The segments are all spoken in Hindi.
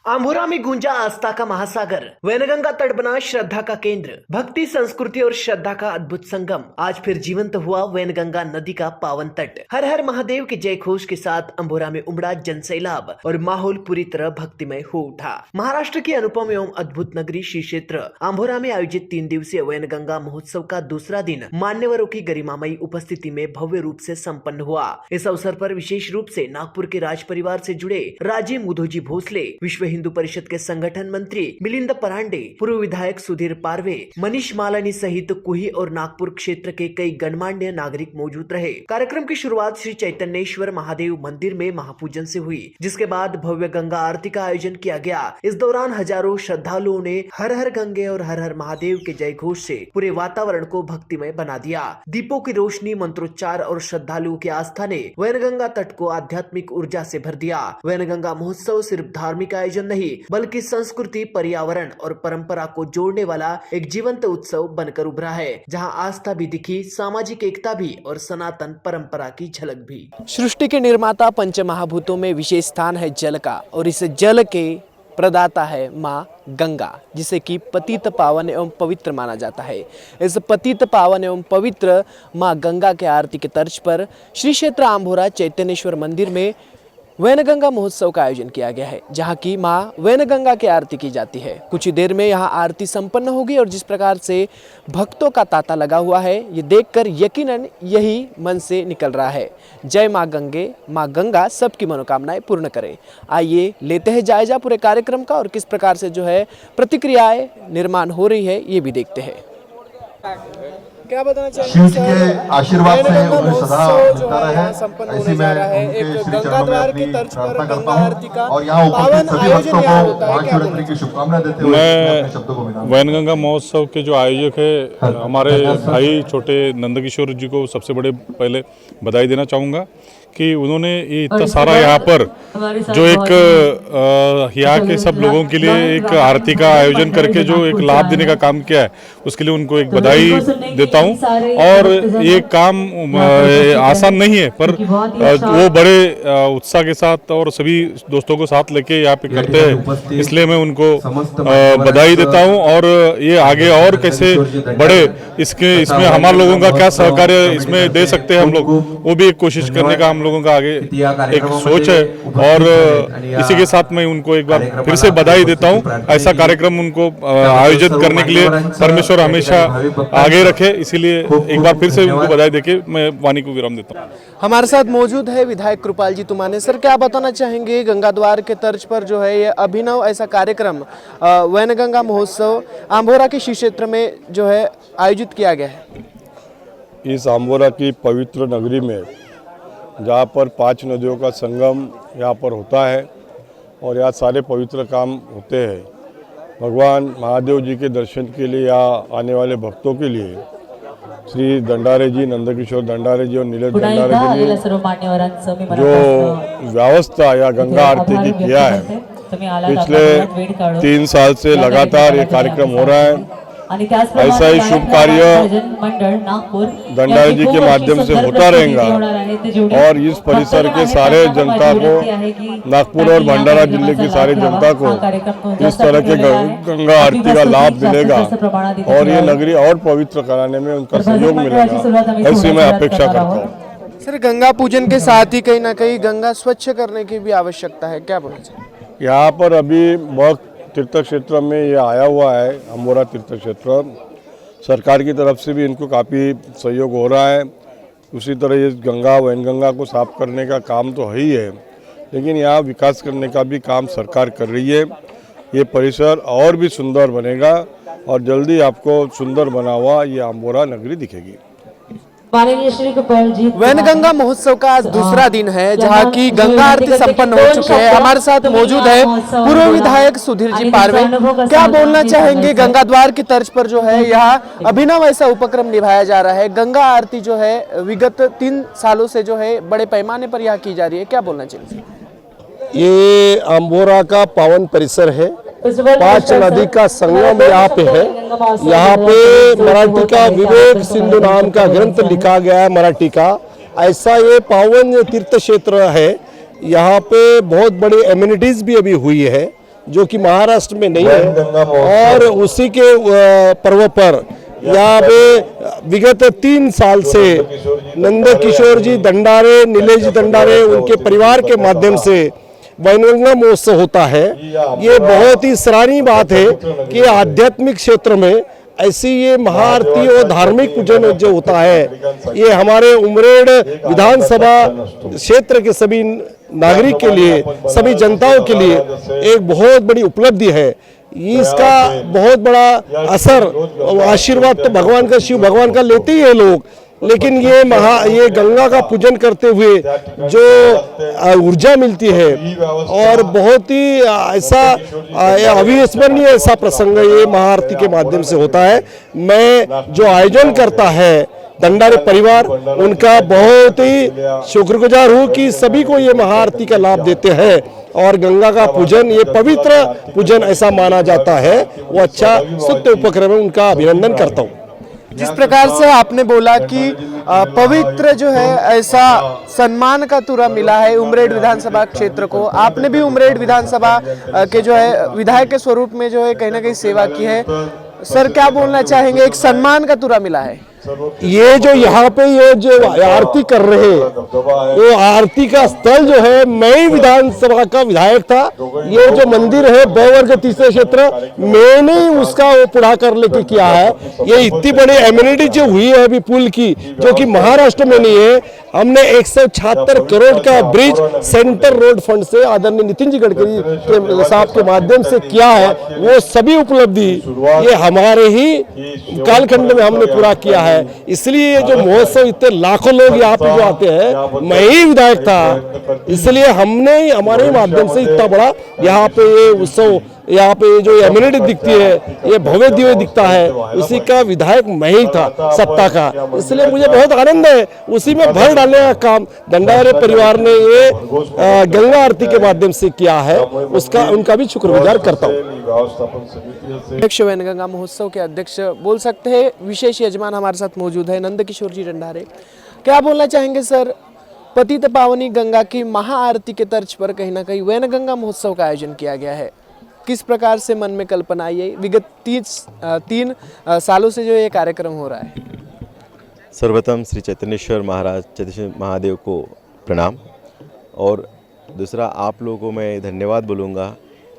आंभोरा में गूंजा आस्था का महासागर, वैनगंगा तट बना श्रद्धा का केंद्र। भक्ति, संस्कृति और श्रद्धा का अद्भुत संगम आज फिर जीवंत हुआ वैनगंगा नदी का पावन तट। हर हर महादेव के जय घोष के साथ आंभोरा में उमड़ा जनसैलाब और माहौल पूरी तरह भक्तिमय हो उठा। महाराष्ट्र की अनुपम एवं अद्भुत नगरी श्री क्षेत्र आंभोरा में आयोजित 3 दिवसीय वैनगंगा महोत्सव का दूसरा दिन मान्यवरों की गरिमामयी उपस्थिति में भव्य रूप से संपन्न हुआ। इस अवसर पर विशेष रूप से नागपुर के राज परिवार से जुड़े राजे मुधोजी भोसले, विश्व हिंदू परिषद के संगठन मंत्री मिलिंद परांडे, पूर्व विधायक सुधीर पारवे, मनीष मालानी सहित कुही और नागपुर क्षेत्र के कई गणमान्य नागरिक मौजूद रहे। कार्यक्रम की शुरुआत श्री चैतन्येश्वर महादेव मंदिर में महापूजन से हुई, जिसके बाद भव्य गंगा आरती का आयोजन किया गया। इस दौरान हजारों श्रद्धालुओं ने हर हर गंगे और हर हर महादेव के जय घोष से पूरे वातावरण को भक्तिमय बना दिया। दीपों की रोशनी, मंत्रोच्चार और श्रद्धालुओं की आस्था ने वैनगंगा तट को आध्यात्मिक ऊर्जा से भर दिया। वैनगंगा महोत्सव सिर्फ धार्मिक आयोजन नहीं बल्कि संस्कृति, पर्यावरण और परंपरा को जोड़ने वाला एक जीवंत उत्सव बनकर उभरा है, जहां आस्था भी दिखी, सामाजिक एकता भी और सनातन परंपरा की झलक भी। सृष्टि के निर्माता पंचमहाभूतों में विशेष स्थान है जल का, और इस जल के प्रदाता है माँ गंगा, जिसे कि पतित पावन एवं पवित्र माना जाता है। इस पतित पावन एवं पवित्र माँ गंगा के आरती के तर्ज पर श्री क्षेत्र आंभोरा चैतन्येश्वर मंदिर में वैनगंगा महोत्सव का आयोजन किया गया है, जहां की मां वैनगंगा की आरती की जाती है। कुछ ही देर में यहां आरती संपन्न होगी और जिस प्रकार से भक्तों का तांता लगा हुआ है, ये देखकर यकीनन यही मन से निकल रहा है। जय मां गंगे, मां गंगा सबकी मनोकामनाएं पूर्ण करे। आइए लेते हैं जायजा पूरे कार्यक्रम का और किस प्रकार से जो है प्रतिक्रियाएं निर्माण हो रही है, ये भी देखते हैं। क्या बताना चाहिए सर, आशीर्वाद से उन्हें सदा मिलता रहे। संपन्न होने जा रहा है एक गंगा द्वार की तर्ज पर गंगा आरती का और यहाँ पावन आयोजन यहाँ होता है। महाशिवरात्रि की शुभकामनाएं देते हुए मैं शब्दों को विराम। वैनगंगा महोत्सव के जो आयोजक है हमारे भाई छोटे नंदकिशोर जी को सबसे बड़े पहले बधाई देना चाहूँगा कि उन्होंने ये इतना सारा यहाँ पर जो एक यहाँ के सब लोगों के लिए एक आरती का आयोजन करके जो एक लाभ देने का काम किया है, उसके लिए उनको एक बधाई देता हूँ। और ये काम आसान नहीं है, पर वो बड़े उत्साह के साथ और सभी दोस्तों को साथ लेके यहाँ पे करते हैं, इसलिए मैं उनको बधाई देता हूँ। और ये आगे और कैसे बढ़े, इसमें हमारे लोगों का क्या सहकार्य इसमें दे सकते हैं हम लोग, वो भी एक कोशिश करने का हम लोगों का आगे एक सोच है। और इसी के साथ मैं उनको एक बार फिर से बधाई देता हूँ। ऐसा कार्यक्रम उनको आयोजित करने के लिए परमेश्वर हमेशा आगे रखे, इसीलिए एक बार फिर से उनको बधाई देके मैं वाणी को विराम देता हूँ। हमारे साथ मौजूद है विधायक कृपाल जी तुमाने। सर, क्या बताना चाहेंगे, गंगा द्वार के तर्ज पर जो है ये अभिनव ऐसा कार्यक्रम वैनगंगा महोत्सव आंभोरा के श्री क्षेत्र में जो है आयोजित किया गया है। इस आंभोरा की पवित्र नगरी में जहाँ पर 5 नदियों का संगम यहाँ पर होता है और यहाँ सारे पवित्र काम होते हैं। भगवान महादेव जी के दर्शन के लिए यहाँ आने वाले भक्तों के लिए श्री दंडारे जी, नंदकिशोर दंडारे जी और नीलेश दंडारे जी ने जो व्यवस्था या गंगा आरती की किया है, पिछले 3 साल से लगातार ये कार्यक्रम हो रहा है। ऐसा ही शुभ कार्य दंडारी जी के माध्यम से होता रहेगा और इस परिसर के सारे जनता को, नागपुर और भंडारा जिले की सारी जनता को इस तरह के गंगा आरती का लाभ मिलेगा और ये नगरी और पवित्र कराने में उनका सहयोग मिलेगा, ऐसी मैं अपेक्षा करता हूँ। सर, गंगा पूजन के साथ ही कहीं ना कहीं गंगा स्वच्छ करने की भी आवश्यकता है, क्या बोलना चाहिए? यहाँ पर अभी भक्त तीर्थ क्षेत्र में ये आया हुआ है, आंभोरा तीर्थ क्षेत्र, सरकार की तरफ से भी इनको काफ़ी सहयोग हो रहा है। उसी तरह ये गंगा, वैनगंगा को साफ करने का काम तो है ही है, लेकिन यहाँ विकास करने का भी काम सरकार कर रही है। ये परिसर और भी सुंदर बनेगा और जल्दी आपको सुंदर बना हुआ ये आंभोरा नगरी दिखेगी। वैनगंगा महोत्सव का आज दूसरा दिन है, जहां की गंगा आरती संपन्न हो चुकी है। हमारे साथ मौजूद है पूर्व विधायक सुधीर जी पारवे। क्या बोलना चाहेंगे, गंगा द्वार की तर्ज पर जो है यहाँ अभिनव ऐसा उपक्रम निभाया जा रहा है। गंगा आरती जो है विगत 3 सालों से जो है बड़े पैमाने पर यहाँ की जा रही है, क्या बोलना चाहिए? ये आंभोरा का पावन परिसर है, 5 नदी का संगम यहाँ पे है। यहाँ पे मराठी का विवेक सिंधु नाम का ग्रंथ लिखा गया है मराठी का, ऐसा ये पावन तीर्थ क्षेत्र है। यहाँ पे बहुत बड़ी एम्यूनिटीज़ भी अभी हुई है जो कि महाराष्ट्र में नहीं है। और उसी के पर्व पर यहाँ पे विगत 3 साल से नंद किशोर जी दंडारे, नीलेश जी दंडारे, उनके परिवार के माध्यम से वैनगंगा महोत्सव होता है। ये बहुत ही सराहनीय बात है कि आध्यात्मिक क्षेत्र में ऐसी ये महाआरती और धार्मिक पूजन जो होता है, ये हमारे उमरेड विधानसभा क्षेत्र के सभी नागरिक के लिए, सभी जनताओं के लिए एक बहुत बड़ी उपलब्धि है। इसका बहुत बड़ा असर, आशीर्वाद तो भगवान का, शिव भगवान का लेते ही है लोग, लेकिन ये गंगा का पूजन करते हुए जो ऊर्जा मिलती है और बहुत ही ऐसा अविस्मरणीय ऐसा प्रसंग ये महाआरती के माध्यम से होता है। मैं जो आयोजन करता है दंडारे परिवार, उनका बहुत ही शुक्रगुजार हूँ कि सभी को ये महाआरती का लाभ देते हैं और गंगा का पूजन, ये पवित्र पूजन ऐसा माना जाता है। वो अच्छा स्तुत्य उपक्रम है, उनका अभिनंदन करता हूँ। जिस प्रकार से आपने बोला कि पवित्र जो है ऐसा सम्मान का तुरा मिला है उमरेड विधानसभा क्षेत्र को, आपने भी उमरेड विधानसभा के जो है विधायक के स्वरूप में जो है कहीं ना कहीं सेवा की है। सर क्या बोलना चाहेंगे, एक सम्मान का तुरा मिला है। ये जो यहाँ पे ये जो आरती कर रहे हैं, वो आरती का स्थल जो है, मैं ही विधानसभा का विधायक था। ये जो मंदिर है ब वर्ग तीसरे क्षेत्र, मैंने ही उसका वो पुढ़ा कर लेके किया है। ये इतनी बड़ी एम्यूनिटी जो हुई है अभी पुल की, जो कि महाराष्ट्र में नहीं है, हमने 176 करोड़ का ब्रिज सेंटर रोड फंड से आदरणीय नितिन जी गडकरी के साहब के माध्यम से किया है। वो सभी उपलब्धि ये हमारे ही कालखंड में हमने पूरा किया है। इसलिए ये जो महोत्सव, इतने लाखों लोग यहाँ पे जो आते हैं, मैं ही विधायक था, इसलिए हमने हमारे ही माध्यम से इतना बड़ा यहाँ पे ये उत्सव, यहाँ पे जो इम्यूनिटी दिखती है, ये भव्य दिव्य दिखता है, उसी का विधायक मैं ही था सत्ता का। इसलिए मुझे बहुत आनंद है, उसी में भर डालने का काम दंडारे परिवार ने ये गंगा आरती के माध्यम से किया है, उसका उनका भी शुक्रगुजार करता हूँ। अध्यक्ष वैनगंगा महोत्सव के अध्यक्ष बोल सकते हैं, विशेष यजमान हमारे साथ मौजूद है नंद किशोर जी दंडारे। क्या बोलना चाहेंगे सर, पतित पावनी गंगा की महाआरती के तर्ज पर कहीं ना कहीं वैनगंगा महोत्सव का आयोजन किया गया है, किस प्रकार से मन में कल्पना आई है? विगत 3 सालों से जो ये कार्यक्रम हो रहा है। सर्वप्रथम श्री चैतन्येश्वर महाराज, चैतन्य महादेव को प्रणाम, और दूसरा आप लोगों को मैं धन्यवाद बोलूँगा।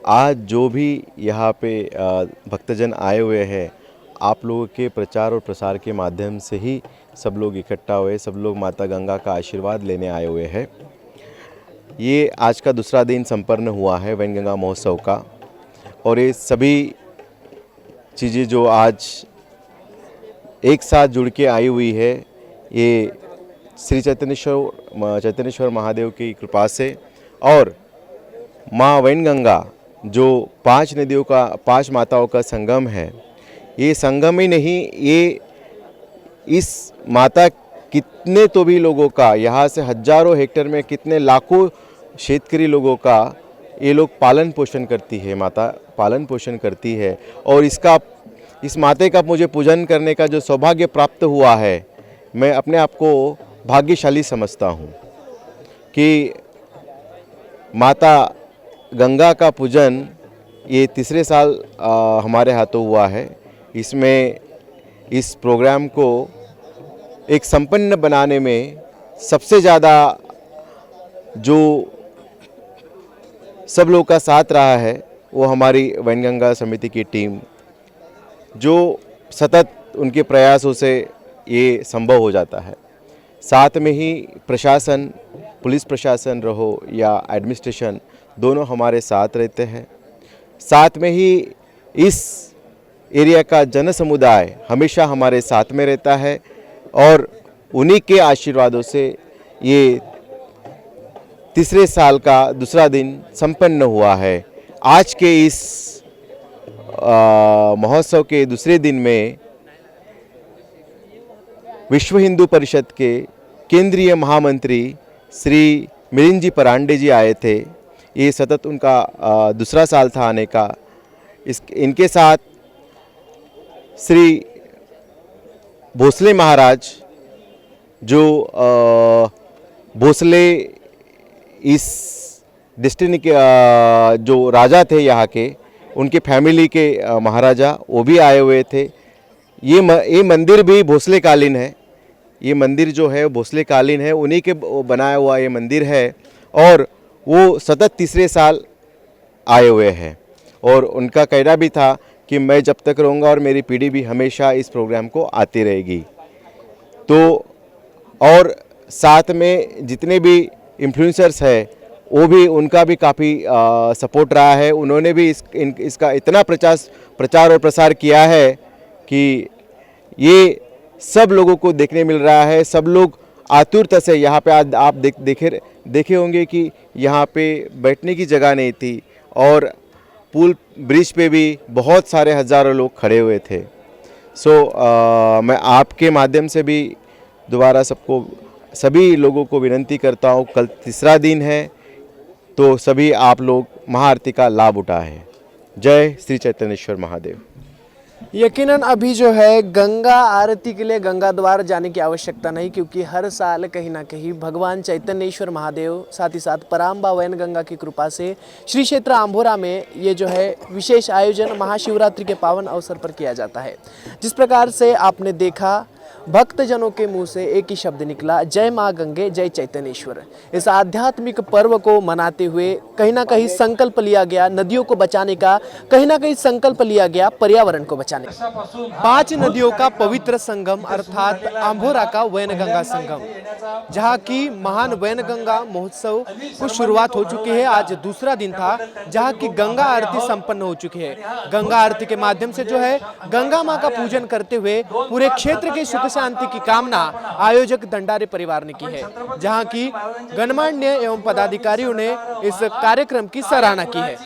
आज जो भी यहाँ पे भक्तजन आए हुए हैं, आप लोगों के प्रचार और प्रसार के माध्यम से ही सब लोग इकट्ठा हुए, सब लोग माता गंगा का आशीर्वाद लेने आए हुए हैं। ये आज का दूसरा दिन संपन्न हुआ है वैनगंगा महोत्सव का, और ये सभी चीज़ें जो आज एक साथ जुड़ के आई हुई है, ये श्री चैतन्येश्वर महादेव की कृपा से, और माँ वैनगंगा जो 5 नदियों का, 5 माताओं का संगम है, ये संगम ही नहीं, ये इस माता कितने तो भी लोगों का, यहाँ से हजारों हेक्टेयर में कितने लाखों क्षेत्रीय लोगों का ये लोग पालन पोषण करती है, माता पालन पोषण करती है। और इस माते का मुझे पूजन करने का जो सौभाग्य प्राप्त हुआ है, मैं अपने आप को भाग्यशाली समझता हूँ कि माता गंगा का पूजन ये तीसरे साल हमारे हाथों हुआ है। इसमें इस प्रोग्राम को एक संपन्न बनाने में सबसे ज़्यादा जो सब लोग का साथ रहा है, वो हमारी वैनगंगा समिति की टीम, जो सतत उनके प्रयासों से ये संभव हो जाता है। साथ में ही प्रशासन, पुलिस प्रशासन रहो या एडमिनिस्ट्रेशन, दोनों हमारे साथ रहते हैं। साथ में ही इस एरिया का जन समुदाय हमेशा हमारे साथ में रहता है, और उन्हीं के आशीर्वादों से ये तीसरे साल का दूसरा दिन संपन्न हुआ है। आज के इस महोत्सव के दूसरे दिन में विश्व हिंदू परिषद के केंद्रीय महामंत्री श्री मिलिंद जी परांडे जी आए थे। ये सतत उनका दूसरा साल था आने का। इनके साथ श्री भोसले महाराज जो भोसले इस डिस्ट्रिक्ट के जो राजा थे यहाँ के, उनके फैमिली के महाराजा, वो भी आए हुए थे। ये मंदिर भी भोसले कालीन है। ये मंदिर जो है भोसले कालीन है, उन्हीं के बनाया हुआ ये मंदिर है और वो सतत तीसरे साल आए हुए हैं। और उनका कहना भी था कि मैं जब तक रहूँगा और मेरी पीढ़ी भी हमेशा इस प्रोग्राम को आती रहेगी। तो और साथ में जितने भी इन्फ्लुएंसर्स हैं वो भी, उनका भी काफ़ी सपोर्ट रहा है। उन्होंने भी इसका इतना प्रचार और प्रसार किया है कि ये सब लोगों को देखने मिल रहा है। सब लोग आतुरता से यहाँ पे आप देखे होंगे कि यहाँ पे बैठने की जगह नहीं थी और पुल ब्रिज पे भी बहुत सारे हज़ारों लोग खड़े हुए थे। मैं आपके माध्यम से भी दोबारा सभी लोगों को विनंती करता हूँ, कल तीसरा दिन है तो सभी आप लोग महाआरती का लाभ उठाएं। जय श्री चैतन्येश्वर महादेव। यकीनन अभी जो है गंगा आरती के लिए गंगा द्वार जाने की आवश्यकता नहीं, क्योंकि हर साल कहीं ना कहीं भगवान चैतन्येश्वर महादेव साथ ही साथ पराम्बा वैनगंगा की कृपा से श्री क्षेत्र आंभोरा में ये जो है विशेष आयोजन महाशिवरात्रि के पावन अवसर पर किया जाता है। जिस प्रकार से आपने देखा भक्तजनों के मुंह से एक ही शब्द निकला, जय माँ गंगे जय चैतन्येश्वर। इस आध्यात्मिक पर्व को मनाते हुए कहीं ना कहीं संकल्प लिया गया नदियों को बचाने का, कहीं ना कहीं संकल्प लिया गया पर्यावरण को बचाने का। 5 नदियों का पवित्र संगम अर्थात आंभोरा का वैनगंगा संगम, जहाँ की महान वैनगंगा महोत्सव की शुरुआत हो चुकी है। आज दूसरा दिन था जहाँ की गंगा आरती संपन्न हो चुकी है। गंगा आरती के माध्यम से जो है गंगा माँ का पूजन करते हुए पूरे क्षेत्र के सुख शांति की कामना आयोजक दंडारे परिवार ने की है, जहां की गणमान्य एवं पदाधिकारियों ने इस कार्यक्रम की सराहना की है।